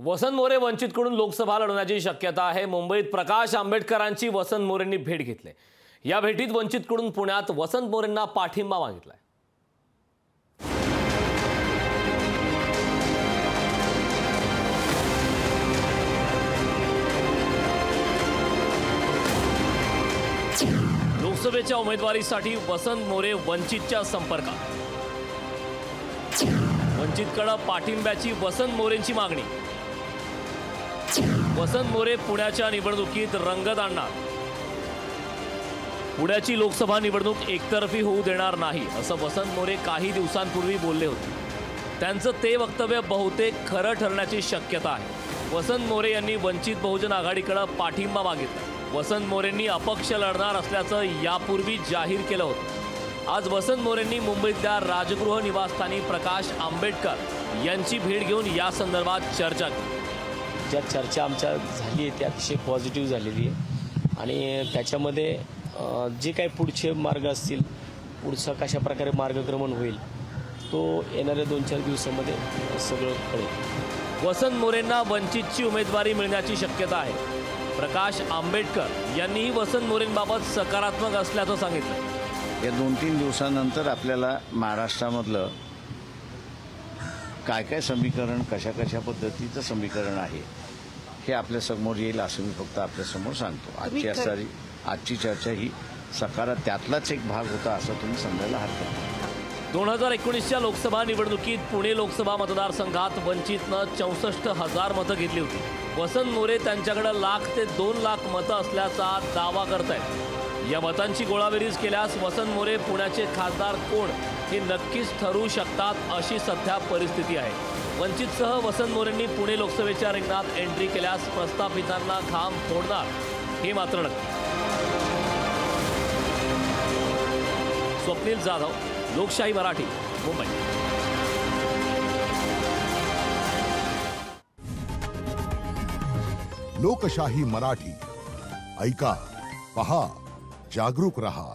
वसंत मोरे वंचितकडून लोकसभा लढवण्याची शक्यता आहे। मुंबईत प्रकाश आंबेडकरांची वसंत मोरेंनी भेट घेतली। या भेटीत वंचितकडून पुण्यात वसंत मोरेंना पाठिंबा मागितलाय। लोकसभेच्या उमेदवारीसाठी वसंत मोरे वंचितच्या संपर्कात। वंचितकडे पाठिंब्याची वसंत मोरेंची मागणी। वसंत मोरे पुण्याच्या निवडणुकीत रंगत आणणार। पुण्याची लोकसभा निवडणूक एकतर्फी होऊ देणार नाही असं वसंत मोरे काही दिवसांपूर्वी बोलले होते। त्यांचं ते वक्तव्य बहुतेक खरं ठरण्याची शक्यता आहे। वसंत मोरे यांनी वंचित बहुजन आघाडीकडे पाठिंबा मागितला। वसंत मोरेंनी अपक्ष लढणार असल्याचं यापूर्वी जाहीर केलं होतं। आज वसंत मोरेंनी मुंबईतल्या राजगृह निवासस्थानी प्रकाश आंबेडकर यांची भेट घेऊन या संदर्भात चर्चा केली। ज्या चर्चा आमच्या झाली आहे ती अतिशय पॉझिटिव्ह झालेली आहे आणि त्याच्यामध्ये जे काही पुढचे मार्ग असतील, पुढचा कशा प्रकारे मार्गक्रमण होईल तो येणाऱ्या 2-4 दिवसांमध्ये सगळं कळेल। वसंत मोरेंना वंचितची उमेदवारी मिळण्याची शक्यता आहे। प्रकाश आंबेडकर यांनीही वसंत मोरेंबाबत सकारात्मक असल्याचं सांगितलं। या 2-3 दिवसांनंतर आपल्याला महाराष्ट्रामधलं काय काय समीकरण, कशा कशा पद्धतीचं समीकरण आहे हे आपल्या समोर येईल असं मी फक्त आपल्या समोर सांगतो। आजची चर्चा ही त्यातलाच एक भाग होता असं तुम्ही समजायला हरकत नाही। 2019च्या लोकसभा निवडणुकीत पुणे लोकसभा मतदारसंघात वंचितनं 64,000 मतं घेतली होती। वसंत मोरे त्यांच्याकडे 1,00,000 ते 2,00,000 मतं असल्याचा दावा करतायत। या मतांची गोळाबेरीज केल्यास वसंत मोरे पुण्याचे खासदार कोण हे नक्कीच ठरवू शकतात अशी सध्या परिस्थिती आहे। वंचितसह वसंत मोरेंनी पुणे लोकसभेच्या रिंगणात एंट्री केल्यास प्रस्थापितांना घाम फोडणार हे मात्र नक्की। स्वप्नील जाधव, लोकशाही मराठी, मुंबई। लोकशाही मराठी ऐका, पहा, जागरूक रहा।